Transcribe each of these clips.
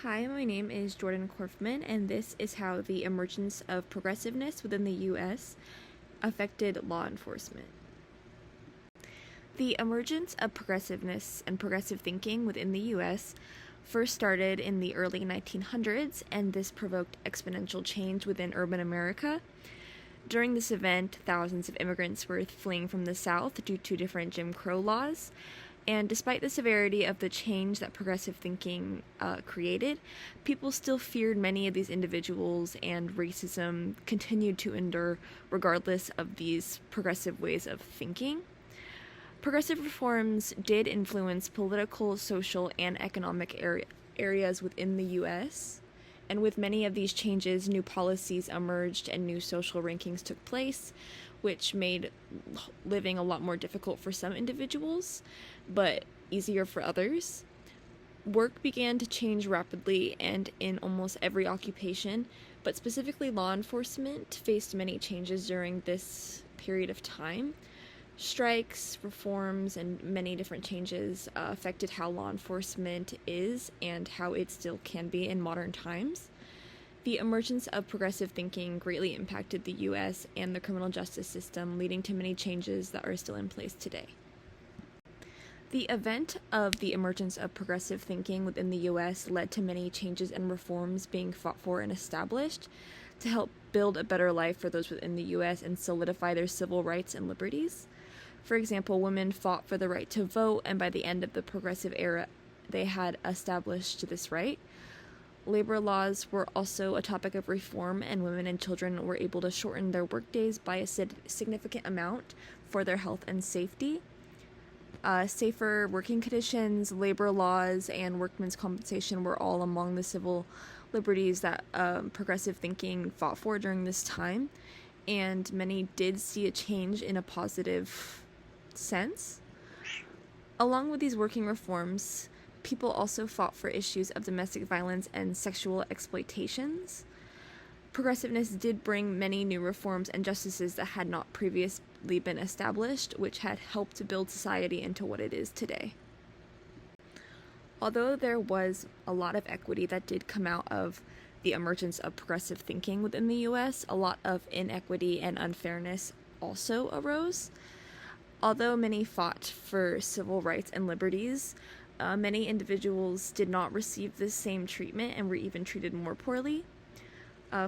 Hi, my name is Jordan Korfman, and this is how the emergence of progressiveness within the U.S. affected law enforcement. The emergence of progressiveness and progressive thinking within the U.S. first started in the early 1900s, and this provoked exponential change within urban America. During this event, thousands of immigrants were fleeing from the South due to different Jim Crow laws. And despite the severity of the change that progressive thinking created, people still feared many of these individuals, and racism continued to endure regardless of these progressive ways of thinking. Progressive reforms did influence political, social, and economic areas within the U.S., and with many of these changes, new policies emerged and new social rankings took place, which made living a lot more difficult for some individuals, but easier for others. Work began to change rapidly and in almost every occupation, but specifically law enforcement faced many changes during this period of time. Strikes, reforms, and many different changes affected how law enforcement is and how it still can be in modern times. The emergence of progressive thinking greatly impacted the U.S. and the criminal justice system, leading to many changes that are still in place today. The event of the emergence of progressive thinking within the U.S. led to many changes and reforms being fought for and established to help build a better life for those within the U.S. and solidify their civil rights and liberties. For example, women fought for the right to vote, and by the end of the progressive era, they had established this right. Labor laws were also a topic of reform, and women and children were able to shorten their workdays by a significant amount for their health and safety. Safer working conditions, labor laws, and workmen's compensation were all among the civil liberties that progressive thinking fought for during this time, and many did see a change in a positive sense. Along with these working reforms, people also fought for issues of domestic violence and sexual exploitations. Progressiveness did bring many new reforms and justices that had not previously been established, which had helped to build society into what it is today. Although there was a lot of equity that did come out of the emergence of progressive thinking within the U.S., a lot of inequity and unfairness also arose. Although many fought for civil rights and liberties, many individuals did not receive the same treatment and were even treated more poorly.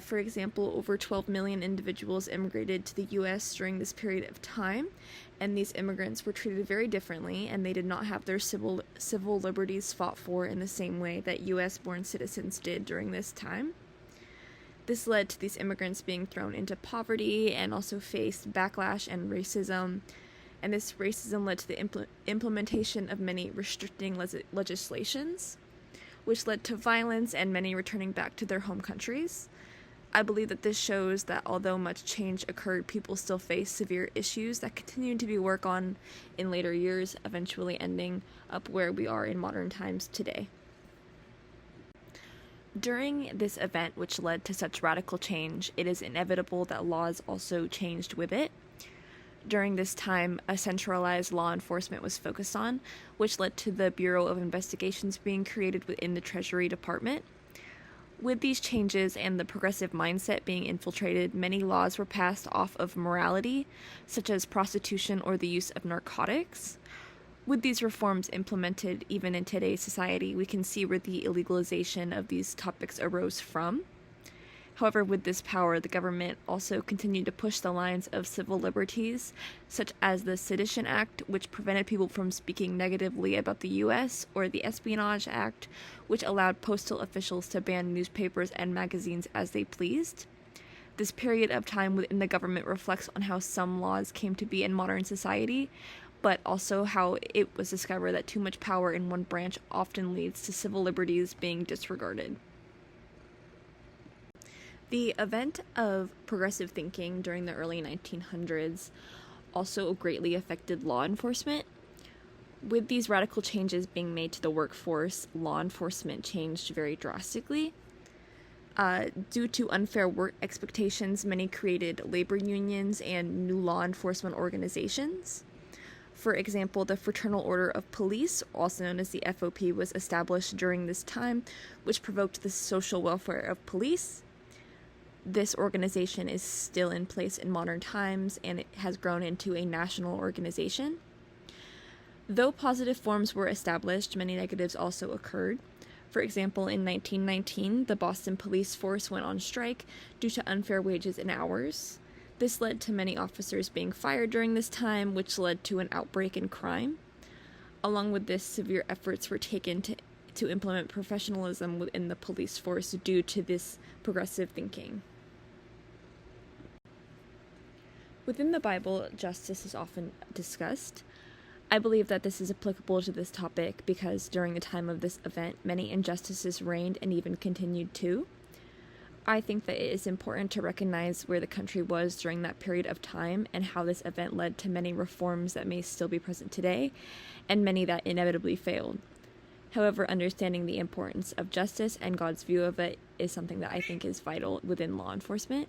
For example, over 12 million individuals immigrated to the U.S. during this period of time, and these immigrants were treated very differently, and they did not have their civil liberties fought for in the same way that U.S.-born citizens did during this time. This led to these immigrants being thrown into poverty and also faced backlash and racism, and this racism led to the implementation of many restricting legislations, which led to violence and many returning back to their home countries. I believe that this shows that although much change occurred, people still face severe issues that continue to be worked on in later years, eventually ending up where we are in modern times today. During this event, which led to such radical change, it is inevitable that laws also changed with it. During this time, a centralized law enforcement was focused on, which led to the Bureau of Investigations being created within the Treasury Department. With these changes and the progressive mindset being infiltrated, many laws were passed off of morality, such as prostitution or the use of narcotics. With these reforms implemented even in today's society, we can see where the illegalization of these topics arose from. However, with this power, the government also continued to push the lines of civil liberties, such as the Sedition Act, which prevented people from speaking negatively about the U.S., or the Espionage Act, which allowed postal officials to ban newspapers and magazines as they pleased. This period of time within the government reflects on how some laws came to be in modern society, but also how it was discovered that too much power in one branch often leads to civil liberties being disregarded. The event of progressive thinking during the early 1900s also greatly affected law enforcement. With these radical changes being made to the workforce, law enforcement changed very drastically. Due to unfair work expectations, many created labor unions and new law enforcement organizations. For example, the Fraternal Order of Police, also known as the FOP, was established during this time, which provoked the social welfare of police. This organization is still in place in modern times, and it has grown into a national organization. Though positive forms were established, many negatives also occurred. For example, in 1919, the Boston police force went on strike due to unfair wages and hours. This led to many officers being fired during this time, which led to an outbreak in crime. Along with this, severe efforts were taken to implement professionalism within the police force due to this progressive thinking. Within the Bible, justice is often discussed. I believe that this is applicable to this topic because during the time of this event, many injustices reigned and even continued to. I think that it is important to recognize where the country was during that period of time and how this event led to many reforms that may still be present today, and many that inevitably failed. However, understanding the importance of justice and God's view of it is something that I think is vital within law enforcement.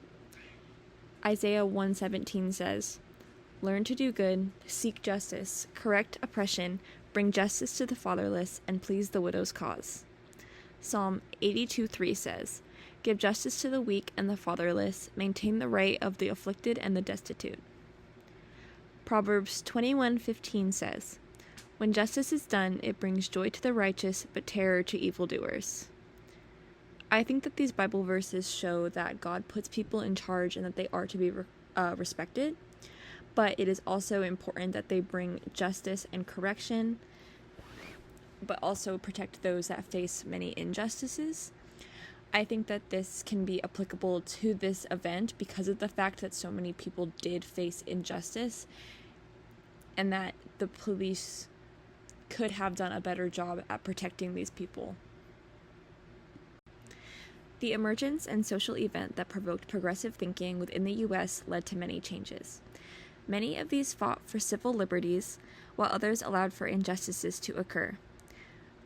Isaiah 1:17 says, "Learn to do good, seek justice, correct oppression, bring justice to the fatherless, and please the widow's cause." Psalm 82:3 says, "Give justice to the weak and the fatherless, maintain the right of the afflicted and the destitute." Proverbs 21:15 says, "When justice is done, it brings joy to the righteous, but terror to evildoers." I think that these Bible verses show that God puts people in charge and that they are to be respected, but it is also important that they bring justice and correction, but also protect those that face many injustices. I think that this can be applicable to this event because of the fact that so many people did face injustice and that the police could have done a better job at protecting these people. The emergence and social event that provoked progressive thinking within the U.S. led to many changes. Many of these fought for civil liberties, while others allowed for injustices to occur.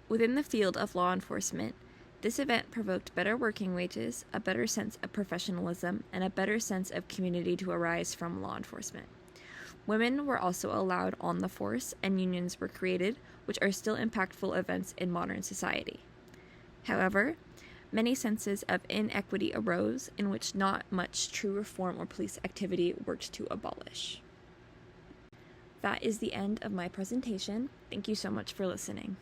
Within the field of law enforcement, this event provoked better working wages, a better sense of professionalism, and a better sense of community to arise from law enforcement. Women were also allowed on the force, and unions were created, which are still impactful events in modern society. However, many senses of inequity arose in which not much true reform or police activity worked to abolish. That is the end of my presentation. Thank you so much for listening.